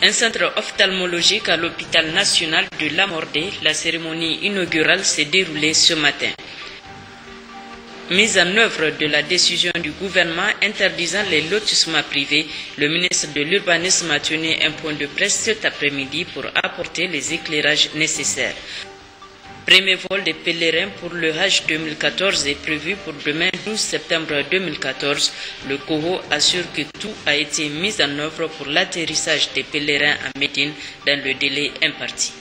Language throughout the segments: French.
un centre ophtalmologique à l'hôpital national de Lamordé. La cérémonie inaugurale s'est déroulée ce matin. Mise en œuvre de la décision du gouvernement interdisant les lotissements privés, le ministre de l'Urbanisme a tenu un point de presse cet après-midi pour apporter les éclairages nécessaires. Premier vol des pèlerins pour le Hajj 2014 est prévu pour demain 12 septembre 2014. Le COHO assure que tout a été mis en œuvre pour l'atterrissage des pèlerins à Médine dans le délai imparti.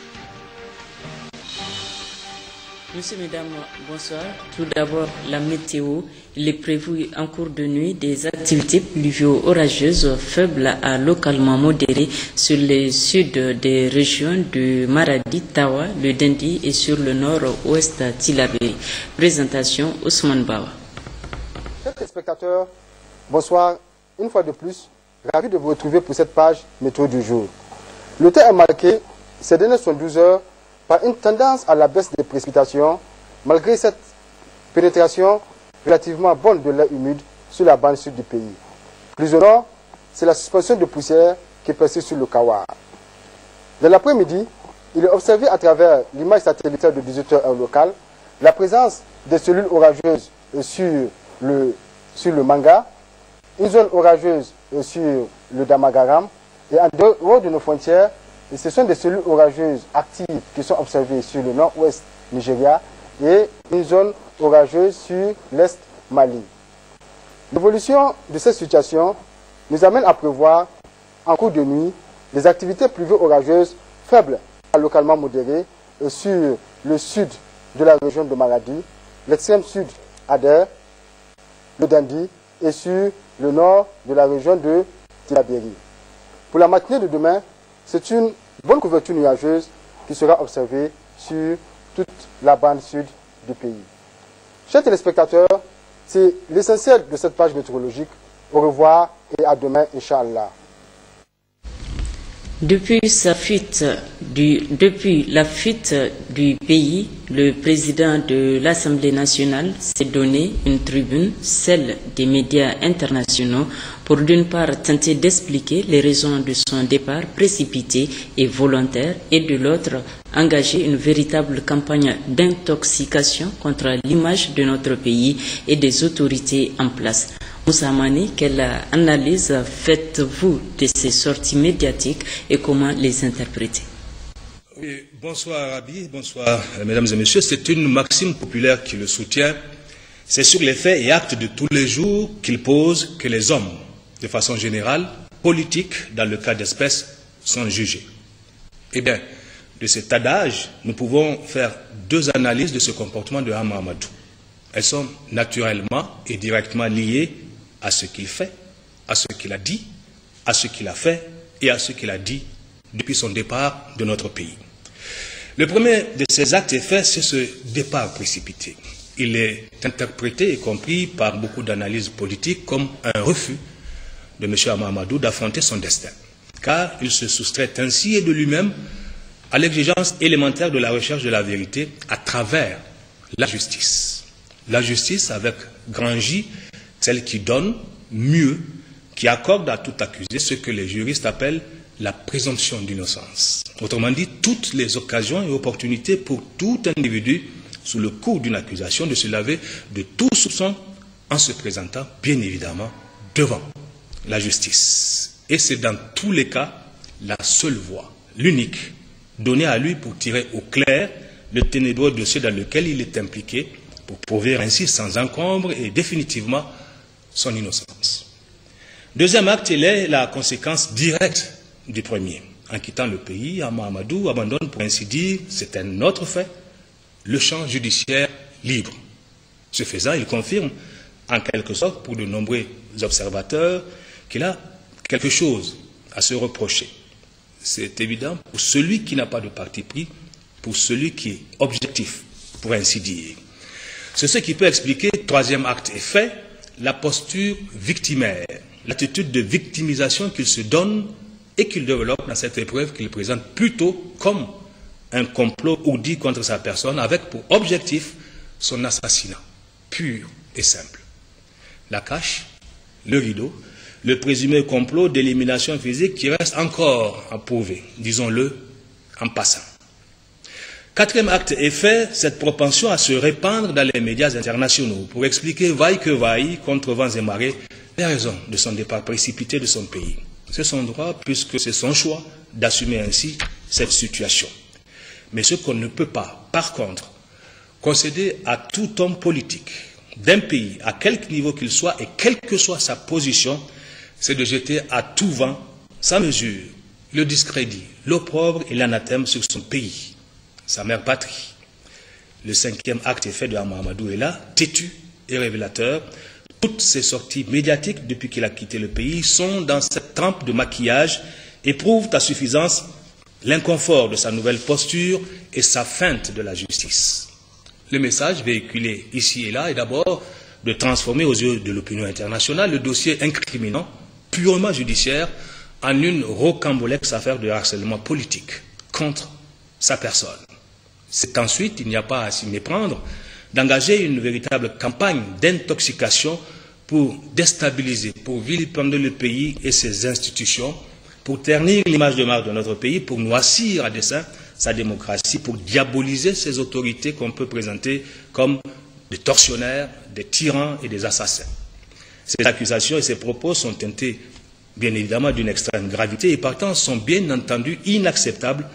Monsieur, mesdames, bonsoir. Tout d'abord, la météo. Il est prévu en cours de nuit des activités pluvio-orageuses faibles à localement modérées sur le sud des régions de Maradi, Tawa, le Dendi et sur le nord-ouest Tillabéri. Présentation Ousmane Bawa. Chers téléspectateurs, bonsoir. Une fois de plus, ravi de vous retrouver pour cette page météo du jour. Le temps est marqué, ces dernières 72 heures, par une tendance à la baisse des précipitations, malgré cette pénétration relativement bonne de l'air humide sur la bande sud du pays. Plus au nord, c'est la suspension de poussière qui persiste sur le Kawa. Dans l'après-midi, il est observé à travers l'image satellitaire de 18h heure locale la présence des cellules orageuses sur le Manga, une zone orageuse sur le Damagaram, et en dehors de nos frontières, et ce sont des cellules orageuses actives qui sont observées sur le nord-ouest Nigeria et une zone orageuse sur l'est Mali. L'évolution de cette situation nous amène à prévoir en cours de nuit des activités pluvio-orageuses faibles à localement modérées sur le sud de la région de Maradi, l'extrême sud Ader, le Dandi et sur le nord de la région de Tillabéri. Pour la matinée de demain, c'est une bonne couverture nuageuse qui sera observée sur toute la bande sud du pays. Chers téléspectateurs, c'est l'essentiel de cette page météorologique. Au revoir et à demain, Inch'Allah. Depuis la fuite du pays, le président de l'Assemblée nationale s'est donné une tribune, celle des médias internationaux, pour d'une part tenter d'expliquer les raisons de son départ précipité et volontaire, et de l'autre engager une véritable campagne d'intoxication contre l'image de notre pays et des autorités en place. Moussa Mani, quelle analyse faites-vous de ces sorties médiatiques et comment les interpréter? Oui, bonsoir Rabi, bonsoir mesdames et messieurs. C'est une maxime populaire qui le soutient. C'est sur les faits et actes de tous les jours qu'il pose que les hommes, de façon générale, politiques dans le cas d'espèce, sont jugés. Eh bien, de cet adage, nous pouvons faire deux analyses de ce comportement de Hama Amadou. Elles sont naturellement et directement liées à ce qu'il fait, à ce qu'il a dit, à ce qu'il a fait et à ce qu'il a dit depuis son départ de notre pays. Le premier de ces actes et faits, c'est ce départ précipité. Il est interprété et compris par beaucoup d'analyses politiques comme un refus de M. Hama-Amadou d'affronter son destin, car il se soustrait ainsi et de lui-même à l'exigence élémentaire de la recherche de la vérité à travers la justice. La justice avec grand J, celle qui donne mieux, qui accorde à tout accusé ce que les juristes appellent la présomption d'innocence. Autrement dit, toutes les occasions et opportunités pour tout individu sous le coup d'une accusation de se laver de tout soupçon en se présentant, bien évidemment, devant la justice. Et c'est dans tous les cas la seule voie, l'unique, donnée à lui pour tirer au clair le ténébreux dossier dans lequel il est impliqué, pour prouver ainsi sans encombre et définitivement son innocence. Deuxième acte, il est la conséquence directe du premier. En quittant le pays, Hama-Amadou abandonne, pour ainsi dire, c'est un autre fait, le champ judiciaire libre. Ce faisant, il confirme, en quelque sorte, pour de nombreux observateurs, qu'il a quelque chose à se reprocher. C'est évident pour celui qui n'a pas de parti pris, pour celui qui est objectif, pour ainsi dire. C'est ce qui peut expliquer, troisième acte et fait, la posture victimaire, l'attitude de victimisation qu'il se donne et qu'il développe dans cette épreuve qu'il présente plutôt comme un complot ourdi contre sa personne avec pour objectif son assassinat, pur et simple. La cache, le rideau, le présumé complot d'élimination physique qui reste encore à prouver, disons-le en passant. Quatrième acte est fait, cette propension à se répandre dans les médias internationaux pour expliquer vaille que vaille, contre vents et marées, les raisons de son départ précipité de son pays. C'est son droit puisque c'est son choix d'assumer ainsi cette situation. Mais ce qu'on ne peut pas, par contre, concéder à tout homme politique d'un pays, à quelque niveau qu'il soit et quelle que soit sa position, c'est de jeter à tout vent, sans mesure, le discrédit, l'opprobre et l'anathème sur son pays, sa mère patrie. Le cinquième acte est fait de Hama Amadou est là, têtu et révélateur. Toutes ses sorties médiatiques depuis qu'il a quitté le pays sont dans cette trempe de maquillage et prouvent à suffisance l'inconfort de sa nouvelle posture et sa feinte de la justice. Le message véhiculé ici et là est d'abord de transformer aux yeux de l'opinion internationale le dossier incriminant, purement judiciaire, en une rocambolesque affaire de harcèlement politique contre sa personne. C'est qu'ensuite, il n'y a pas à s'y méprendre, d'engager une véritable campagne d'intoxication pour déstabiliser, pour vilipender le pays et ses institutions, pour ternir l'image de marque de notre pays, pour noircir à dessein sa démocratie, pour diaboliser ses autorités qu'on peut présenter comme des tortionnaires, des tyrans et des assassins. Ces accusations et ces propos sont teintés, bien évidemment, d'une extrême gravité et partant sont bien entendu inacceptables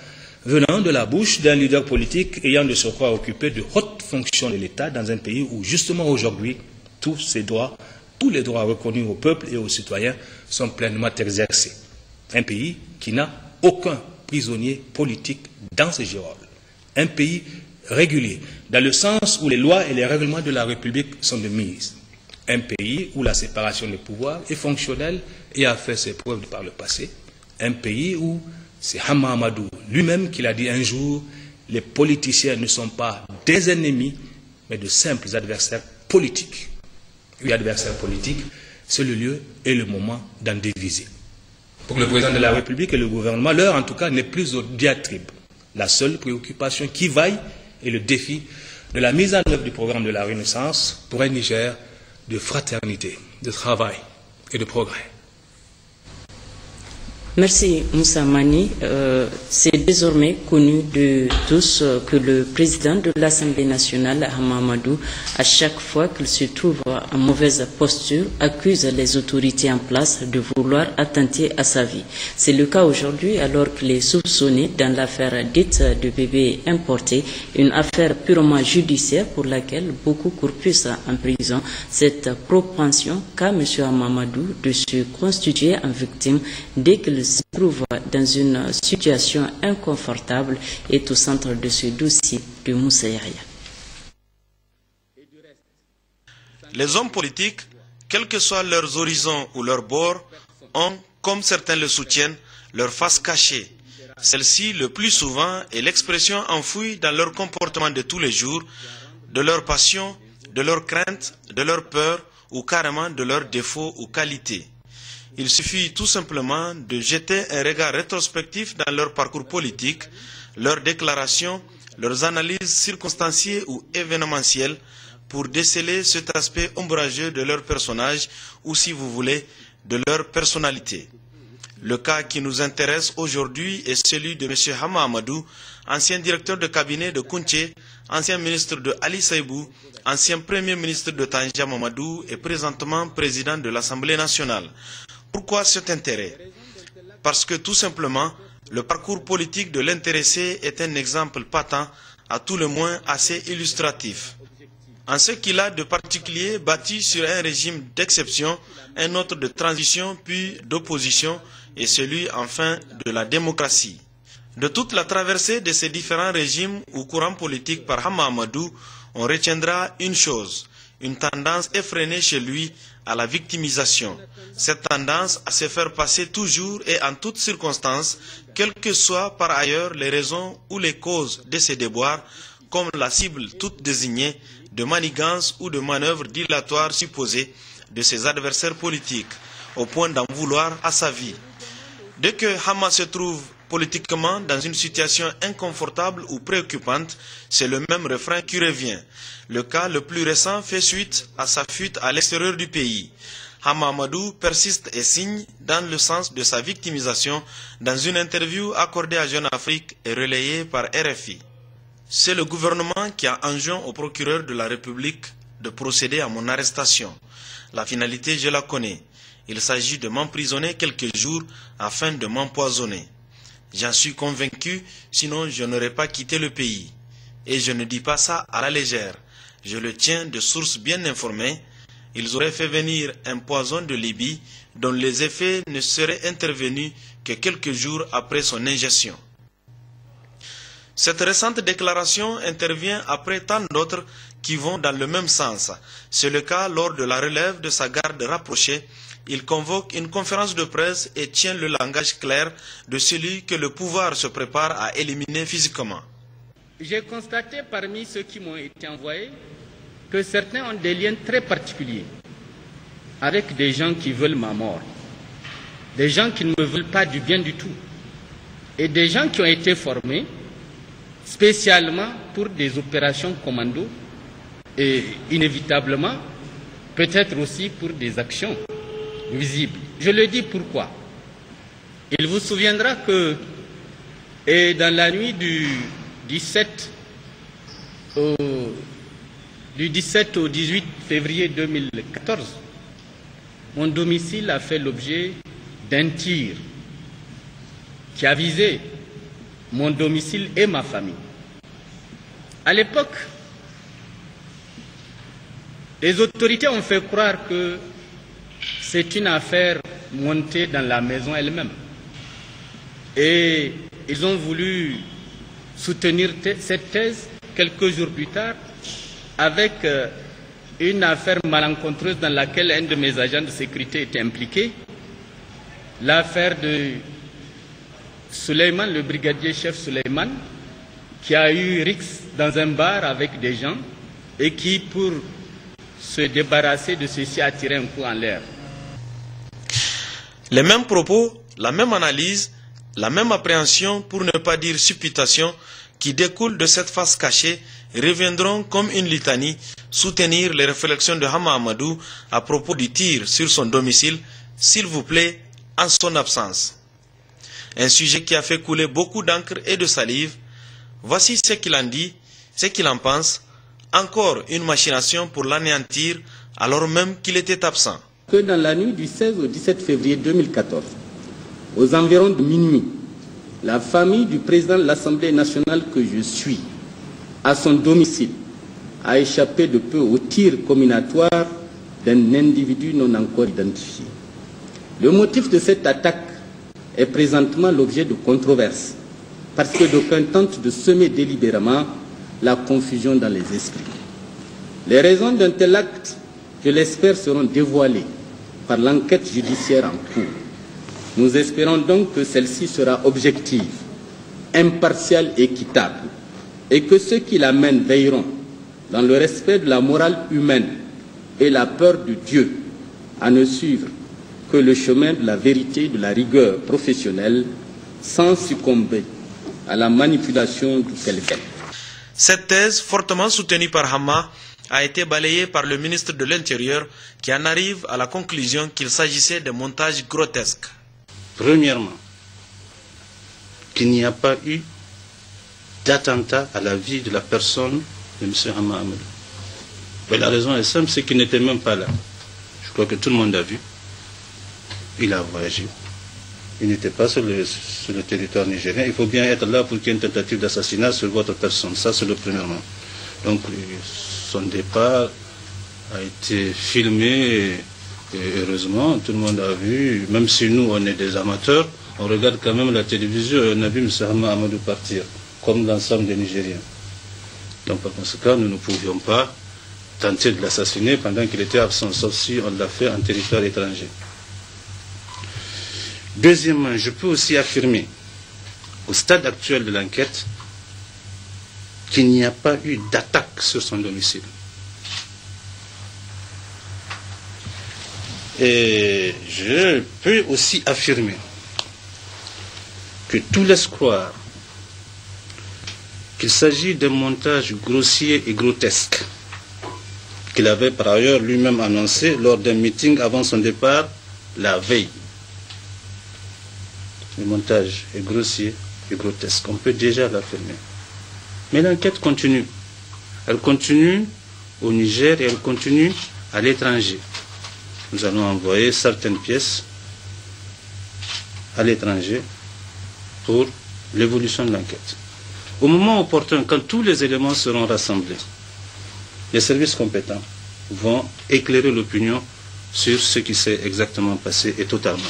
venant de la bouche d'un leader politique ayant de surcroît occupé de hautes fonctions de l'État dans un pays où, justement aujourd'hui, tous les droits reconnus au peuple et aux citoyens sont pleinement exercés. Un pays qui n'a aucun prisonnier politique dans ses geôles. Un pays régulier, dans le sens où les lois et les règlements de la République sont de mise. Un pays où la séparation des pouvoirs est fonctionnelle et a fait ses preuves par le passé. Un pays où c'est Hama Amadou lui-même qui l'a dit un jour, les politiciens ne sont pas des ennemis, mais de simples adversaires politiques. Et adversaires politiques, c'est le lieu et le moment d'en diviser. Pour le président de la République et le gouvernement, l'heure en tout cas n'est plus aux diatribes. La seule préoccupation qui vaille est le défi de la mise en œuvre du programme de la Renaissance pour un Niger de fraternité, de travail et de progrès. Merci Moussa Mani. C'est désormais connu de tous que le président de l'Assemblée nationale, Hama Amadou, à chaque fois qu'il se trouve en mauvaise posture, accuse les autorités en place de vouloir attenter à sa vie. C'est le cas aujourd'hui alors qu'il est soupçonné dans l'affaire dite de bébés importés, une affaire purement judiciaire pour laquelle beaucoup courent plus en prison. Cette propension qu'a M. Hama Amadou de se constituer en victime dès qu'il se trouve dans une situation inconfortable est au centre de ce dossier de Moussa Yahya. Les hommes politiques, quels que soient leurs horizons ou leurs bords, ont, comme certains le soutiennent, leur face cachée. Celle-ci, le plus souvent, est l'expression enfouie dans leur comportement de tous les jours, de leurs passions, de leurs craintes, de leurs peurs ou carrément de leurs défauts ou qualités. Il suffit tout simplement de jeter un regard rétrospectif dans leur parcours politique, leurs déclarations, leurs analyses circonstanciées ou événementielles pour déceler cet aspect ombrageux de leur personnage ou, si vous voulez, de leur personnalité. Le cas qui nous intéresse aujourd'hui est celui de M. Hama Amadou, ancien directeur de cabinet de Kounché, ancien ministre de Ali Saïbou, ancien premier ministre de Tanja Mamadou et présentement président de l'Assemblée nationale. Pourquoi cet intérêt? Parce que tout simplement, le parcours politique de l'intéressé est un exemple patent, à tout le moins assez illustratif. En ce qu'il a de particulier bâti sur un régime d'exception, un autre de transition puis d'opposition et celui enfin de la démocratie. De toute la traversée de ces différents régimes ou courants politiques par Hama Amadou, on retiendra une chose, une tendance effrénée chez lui à la victimisation. Cette tendance à se faire passer toujours et en toutes circonstances, quelles que soient par ailleurs les raisons ou les causes de ces déboires, comme la cible toute désignée de manigances ou de manœuvres dilatoires supposées de ses adversaires politiques, au point d'en vouloir à sa vie. Dès que Hama se trouve politiquement dans une situation inconfortable ou préoccupante, c'est le même refrain qui revient. Le cas le plus récent fait suite à sa fuite à l'extérieur du pays. Hama Amadou persiste et signe dans le sens de sa victimisation dans une interview accordée à Jeune Afrique et relayée par RFI. C'est le gouvernement qui a enjoint au procureur de la République de procéder à mon arrestation. La finalité, je la connais. Il s'agit de m'emprisonner quelques jours afin de m'empoisonner. J'en suis convaincu, sinon je n'aurais pas quitté le pays. Et je ne dis pas ça à la légère. Je le tiens de sources bien informées. Ils auraient fait venir un poison de Libye dont les effets ne seraient intervenus que quelques jours après son ingestion. Cette récente déclaration intervient après tant d'autres qui vont dans le même sens. C'est le cas lors de la relève de sa garde rapprochée. Il convoque une conférence de presse et tient le langage clair de celui que le pouvoir se prépare à éliminer physiquement. J'ai constaté parmi ceux qui m'ont été envoyés que certains ont des liens très particuliers avec des gens qui veulent ma mort, des gens qui ne me veulent pas du bien du tout, et des gens qui ont été formés spécialement pour des opérations commando et inévitablement peut-être aussi pour des actions visibles. Je le dis pourquoi. Il vous souviendra que dans la nuit du 17 au 18 février 2014, mon domicile a fait l'objet d'un tir qui a visé mon domicile et ma famille. À l'époque, les autorités ont fait croire que c'est une affaire montée dans la maison elle-même. Et ils ont voulu soutenir cette thèse quelques jours plus tard avec une affaire malencontreuse dans laquelle un de mes agents de sécurité était impliqué, l'affaire de Suleiman, le brigadier chef Suleiman, qui a eu rix dans un bar avec des gens et qui, pour se débarrasser de ceci, a tiré un coup en l'air. Les mêmes propos, la même analyse, la même appréhension, pour ne pas dire supputation, qui découlent de cette face cachée, reviendront comme une litanie soutenir les réflexions de Hama Amadou à propos du tir sur son domicile, s'il vous plaît, en son absence. Un sujet qui a fait couler beaucoup d'encre et de salive. Voici ce qu'il en dit, ce qu'il en pense. Encore une machination pour l'anéantir alors même qu'il était absent. Que dans la nuit du 16 au 17 février 2014, aux environs de minuit, la famille du président de l'Assemblée nationale que je suis, à son domicile, a échappé de peu au tir combinatoire d'un individu non encore identifié. Le motif de cette attaque est présentement l'objet de controverses, parce que d'aucuns tentent de semer délibérément la confusion dans les esprits. Les raisons d'un tel acte, je l'espère, seront dévoilées par l'enquête judiciaire en cours. Nous espérons donc que celle-ci sera objective, impartiale et équitable, et que ceux qui la mènent veilleront, dans le respect de la morale humaine et la peur de Dieu, à ne suivre que le chemin de la vérité et de la rigueur professionnelle, sans succomber à la manipulation de quelqu'un. Cette thèse, fortement soutenue par Hama, a été balayée par le ministre de l'Intérieur qui en arrive à la conclusion qu'il s'agissait de montages grotesques. Premièrement, qu'il n'y a pas eu d'attentat à la vie de la personne de M. Hama Amadou. Mais la raison est simple, c'est qu'il n'était même pas là. Je crois que tout le monde a vu. Il a voyagé. Il n'était pas sur le territoire nigérien. Il faut bien être là pour qu'il y ait une tentative d'assassinat sur votre personne. Ça, c'est le premièrement. Donc, son départ a été filmé et heureusement, tout le monde a vu. Même si nous, on est des amateurs, on regarde quand même la télévision et on a vu M. Hama Amadou partir, comme l'ensemble des Nigériens. Donc, par conséquent, nous ne pouvions pas tenter de l'assassiner pendant qu'il était absent, sauf si on l'a fait en territoire étranger. Deuxièmement, je peux aussi affirmer, au stade actuel de l'enquête, qu'il n'y a pas eu d'attaque sur son domicile. Et je peux aussi affirmer que tout laisse croire qu'il s'agit d'un montage grossier et grotesque qu'il avait par ailleurs lui-même annoncé lors d'un meeting avant son départ la veille. Le montage est grossier et grotesque, on peut déjà l'affirmer. Mais l'enquête continue. Elle continue au Niger et elle continue à l'étranger. Nous allons envoyer certaines pièces à l'étranger pour l'évolution de l'enquête. Au moment opportun, quand tous les éléments seront rassemblés, les services compétents vont éclairer l'opinion sur ce qui s'est exactement passé et totalement.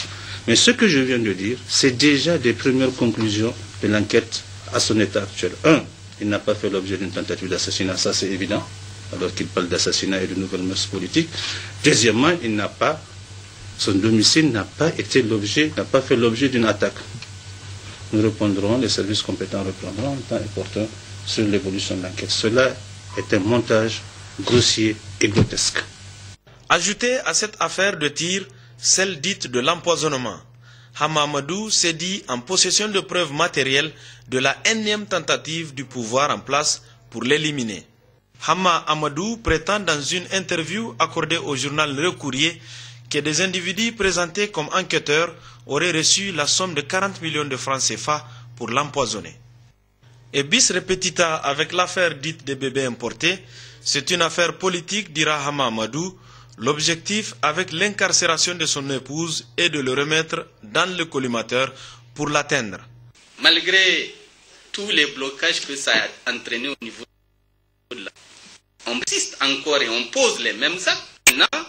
Mais ce que je viens de dire, c'est déjà des premières conclusions de l'enquête à son état actuel. Un, il n'a pas fait l'objet d'une tentative d'assassinat, ça c'est évident, alors qu'il parle d'assassinat et de nouvelles mœurs politiques. Deuxièmement, son domicile n'a pas fait l'objet d'une attaque. Nous répondrons, les services compétents répondront en temps opportun sur l'évolution de l'enquête. Cela est un montage grossier et grotesque. Ajoutez à cette affaire de tir celle dite de l'empoisonnement. Hama Amadou s'est dit en possession de preuves matérielles de la énième tentative du pouvoir en place pour l'éliminer. Hama Amadou prétend dans une interview accordée au journal Le Courrier que des individus présentés comme enquêteurs auraient reçu la somme de 40 millions de francs CFA pour l'empoisonner. Et bis repetita avec l'affaire dite des bébés importés, c'est une affaire politique, dira Hama Amadou. L'objectif avec l'incarcération de son épouse est de le remettre dans le collimateur pour l'atteindre. Malgré tous les blocages que ça a entraîné au niveau de la... On insiste encore et on pose les mêmes actes. Maintenant,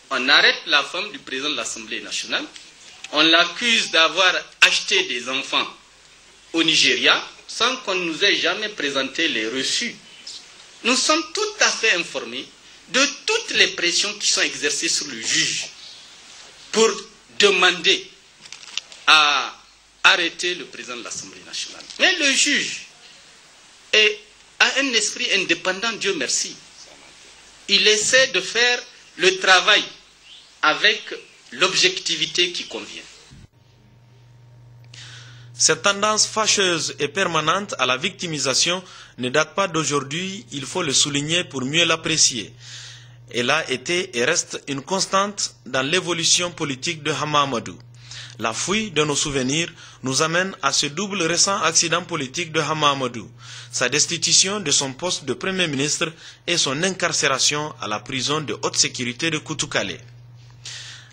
on arrête la femme du président de l'Assemblée nationale. On l'accuse d'avoir acheté des enfants au Nigeria sans qu'on nous ait jamais présenté les reçus. Nous sommes tout à fait informés de toutes les pressions qui sont exercées sur le juge pour demander à arrêter le président de l'Assemblée nationale. Mais le juge a un esprit indépendant, Dieu merci. Il essaie de faire le travail avec l'objectivité qui convient. Cette tendance fâcheuse et permanente à la victimisation ne date pas d'aujourd'hui, il faut le souligner pour mieux l'apprécier. Elle a été et reste une constante dans l'évolution politique de Hama Amadou. La fouille de nos souvenirs nous amène à ce double récent accident politique de Hama Amadou, sa destitution de son poste de Premier ministre et son incarcération à la prison de haute sécurité de Koutoukale.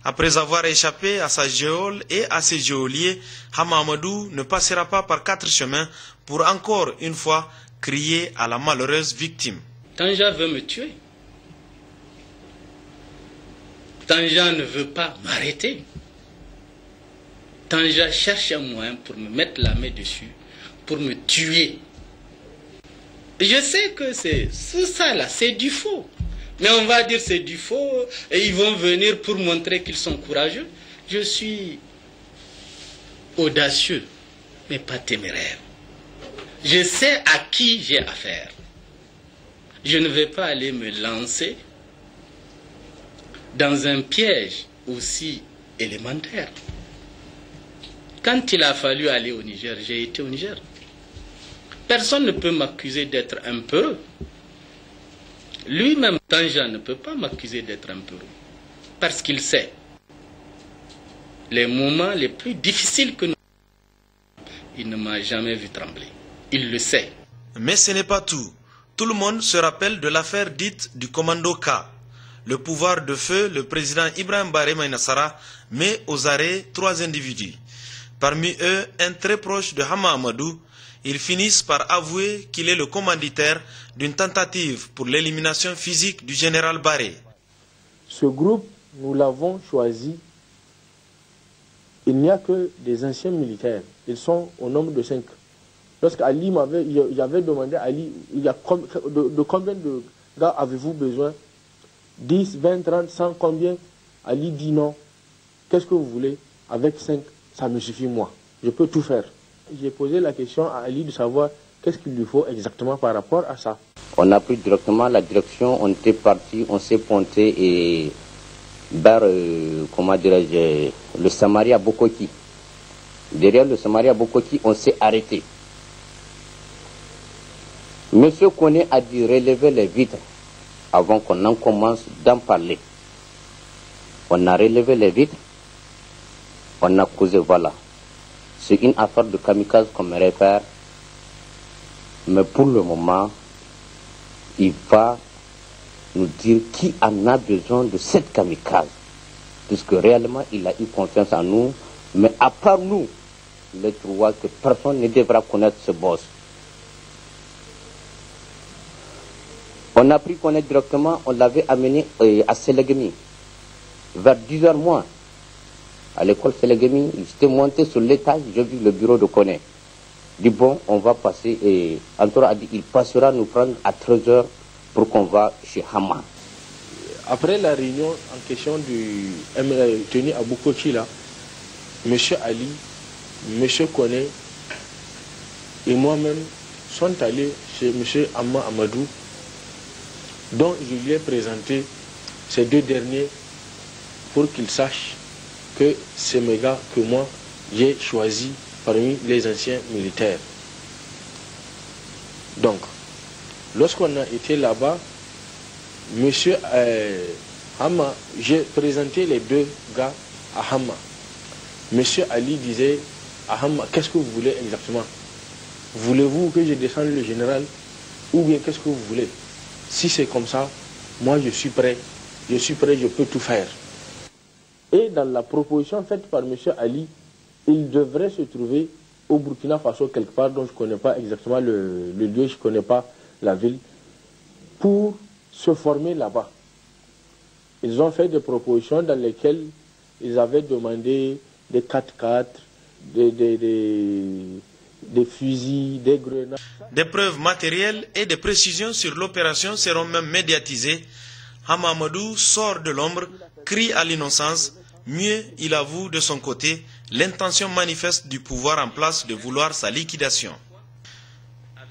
Après avoir échappé à sa geôle et à ses geôliers, Hama Amadou ne passera pas par 4 chemins pour encore une fois crier à la malheureuse victime. Tanja veut me tuer. Tanja ne veut pas m'arrêter. Tanja cherche un moyen pour me mettre la main dessus, pour me tuer. Je sais que c'est ça là, c'est du faux. Mais on va dire c'est du faux et ils vont venir pour montrer qu'ils sont courageux. Je suis audacieux, mais pas téméraire. Je sais à qui j'ai affaire. Je ne vais pas aller me lancer dans un piège aussi élémentaire. Quand il a fallu aller au Niger, j'ai été au Niger. Personne ne peut m'accuser d'être un peureux. Lui-même, Tanja, ne peut pas m'accuser d'être un peureux. Parce qu'il sait les moments les plus difficiles que nous avons. Il ne m'a jamais vu trembler. Il le sait. Mais ce n'est pas tout. Tout le monde se rappelle de l'affaire dite du commando K. Le pouvoir de feu, le président Ibrahim Baré Maïnassara met aux arrêts 3 individus. Parmi eux, un très proche de Hama Amadou. Ils finissent par avouer qu'il est le commanditaire d'une tentative pour l'élimination physique du général Baré. Ce groupe, nous l'avons choisi. Il n'y a que des anciens militaires. Ils sont au nombre de 5. Lorsqu'Ali j'avais demandé à Ali, de combien de gars avez-vous besoin? 10, 20, 30, 100, combien? Ali dit non. Qu'est-ce que vous voulez? Avec 5, ça me suffit moi. Je peux tout faire. J'ai posé la question à Ali de savoir qu'est-ce qu'il lui faut exactement par rapport à ça. On a pris directement la direction, on était parti, on s'est pointé et vers, comment dirais-je, le Samaria Bokoki. Derrière le Samaria Bokoki, on s'est arrêté. Monsieur Koné a dit relever les vitres. avant qu'on en commence d'en parler. On a relevé les vitres, on a causé, voilà. C'est une affaire de kamikaze qu'on me réfère, mais pour le moment, il va nous dire qui en a besoin de cette kamikaze, puisque réellement il a eu confiance en nous, mais à part nous, les trois, que personne ne devra connaître ce boss. On a pris connaître directement, on l'avait amené à Séléguémi, vers 10h moins. À l'école Séléguémi, j'étais monté sur l'étage, j'ai vu le bureau de Koné. Il dit bon, on va passer, et Antora a dit il passera nous prendre à 13h pour qu'on va chez Hama. Après la réunion en question tenue à Bokoki là, M. Ali, M. Koné et moi-même sont allés chez M. Amma Amadou, dont je lui ai présenté ces deux derniers pour qu'ils sachent que c'est mes gars que moi j'ai choisi parmi les anciens militaires. Donc, lorsqu'on a été là-bas, Monsieur Hama, j'ai présenté les deux gars à Hama. Monsieur Ali disait à Hama, qu'est-ce que vous voulez exactement? Voulez-vous que je descende le général ou bien qu'est-ce que vous voulez? Si c'est comme ça, moi je suis prêt, je peux tout faire. Et dans la proposition faite par M. Ali, il devrait se trouver au Burkina Faso quelque part, dont je ne connais pas exactement le lieu, je ne connais pas la ville, pour se former là-bas. Ils ont fait des propositions dans lesquelles ils avaient demandé des 4x4, des fusils, des grenades. Des preuves matérielles et des précisions sur l'opération seront même médiatisées. Hamamadou sort de l'ombre, crie à l'innocence. Mieux, il avoue de son côté l'intention manifeste du pouvoir en place de vouloir sa liquidation.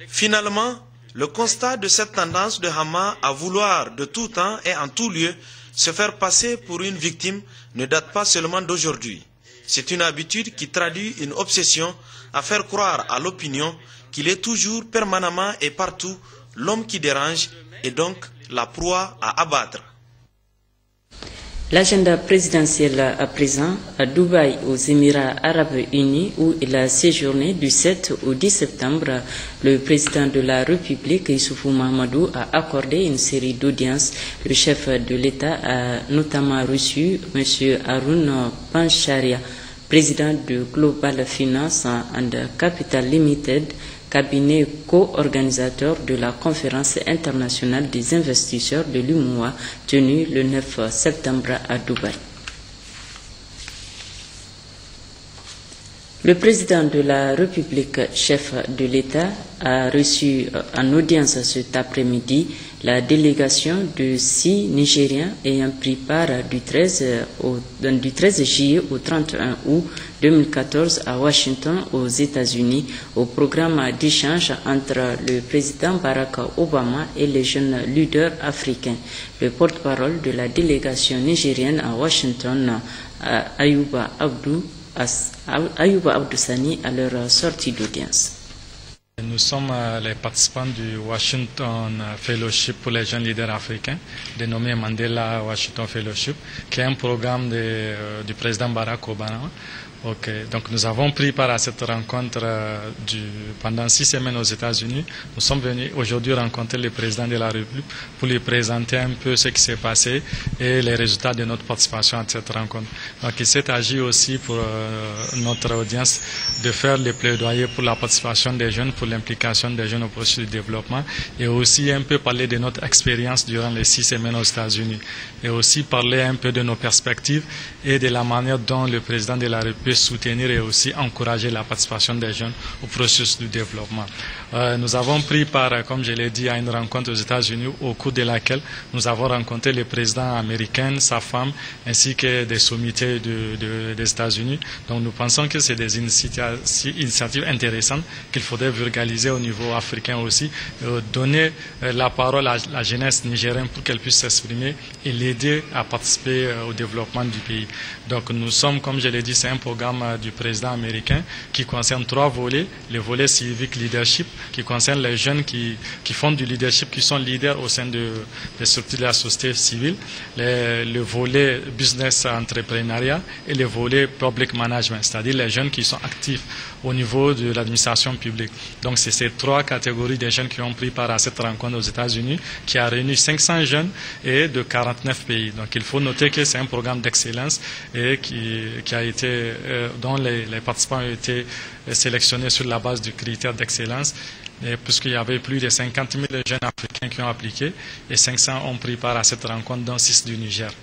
Finalement, le constat de cette tendance de Hama à vouloir de tout temps et en tout lieu se faire passer pour une victime ne date pas seulement d'aujourd'hui. C'est une habitude qui traduit une obsession à faire croire à l'opinion qu'il est toujours, permanemment et partout l'homme qui dérange et donc la proie à abattre. L'agenda présidentiel à présent à Dubaï, aux Émirats arabes unis, où il a séjourné du 7 au 10 septembre. Le président de la République, Issoufou Mahamadou, a accordé une série d'audiences. Le chef de l'État a notamment reçu M. Haroun Pancharia, président de Global Finance and Capital Limited, cabinet co-organisateur de la conférence internationale des investisseurs de l'UMOA tenue le 9 septembre à Dubaï. Le président de la République, chef de l'État, a reçu en audience cet après-midi la délégation de 6 Nigériens ayant pris part du 13 juillet au 31 août 2014 à Washington, aux États-Unis, au programme d'échange entre le président Barack Obama et les jeunes leaders africains. Le porte-parole de la délégation nigérienne à Washington, Ayouba Abdou Sani, à leur sortie d'audience. Nous sommes les participants du Washington Fellowship pour les jeunes leaders africains, dénommé Mandela Washington Fellowship, qui est un programme du président Barack Obama. Okay. Donc nous avons pris part à cette rencontre pendant 6 semaines aux États-Unis. Nous sommes venus aujourd'hui rencontrer le président de la République pour lui présenter un peu ce qui s'est passé et les résultats de notre participation à cette rencontre. Donc il s'est agi aussi pour notre audience de faire le plaidoyer pour la participation des jeunes, pour l'implication des jeunes au processus de développement et aussi un peu parler de notre expérience durant les 6 semaines aux États-Unis et aussi parler un peu de nos perspectives et de la manière dont le président de la République soutenir et aussi encourager la participation des jeunes au processus du développement. Nous avons pris part, comme je l'ai dit, à une rencontre aux États-Unis au cours de laquelle nous avons rencontré le président américain, sa femme, ainsi que des sommeliers des États-Unis. Donc nous pensons que c'est des initiatives intéressantes qu'il faudrait vulgariser au niveau africain aussi, donner la parole à la jeunesse nigérienne pour qu'elle puisse s'exprimer et l'aider à participer au développement du pays. Donc nous sommes, comme je l'ai dit, c'est un programme programme du président américain qui concerne 3 volets. Le volet civique leadership qui concerne les jeunes qui font du leadership, qui sont leaders au sein des structures de la société civile. Le volet business entrepreneuriat et le volet public management, c'est-à-dire les jeunes qui sont actifs au niveau de l'administration publique. Donc c'est ces 3 catégories de jeunes qui ont pris part à cette rencontre aux États-Unis qui a réuni 500 jeunes et de 49 pays. Donc il faut noter que c'est un programme d'excellence et qui a été, dont les participants ont été sélectionnés sur la base du critère d'excellence, puisqu'il y avait plus de 50 000 jeunes africains qui ont appliqué et 500 ont pris part à cette rencontre, dont 6 du Niger.